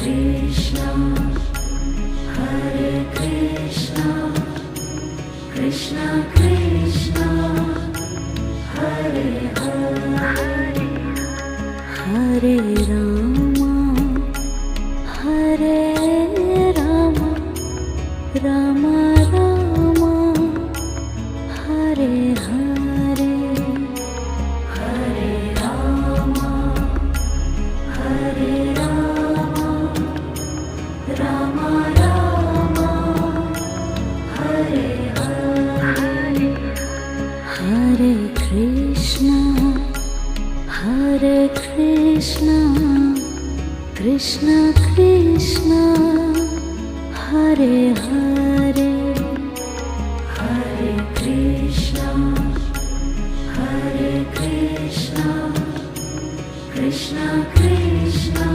Krishna, Hare Krishna, Krishna Krishna, Hare Hare, Hare Rama, Hare Rama, Rama Rama, Hare Hare, Hare Rama, Hare Rama, Rama Rama, Hare Hare, Hare Krishna, Hare Krishna, Krishna Krishna, Hare Hare, Hare Krishna, Hare Krishna, Krishna Krishna,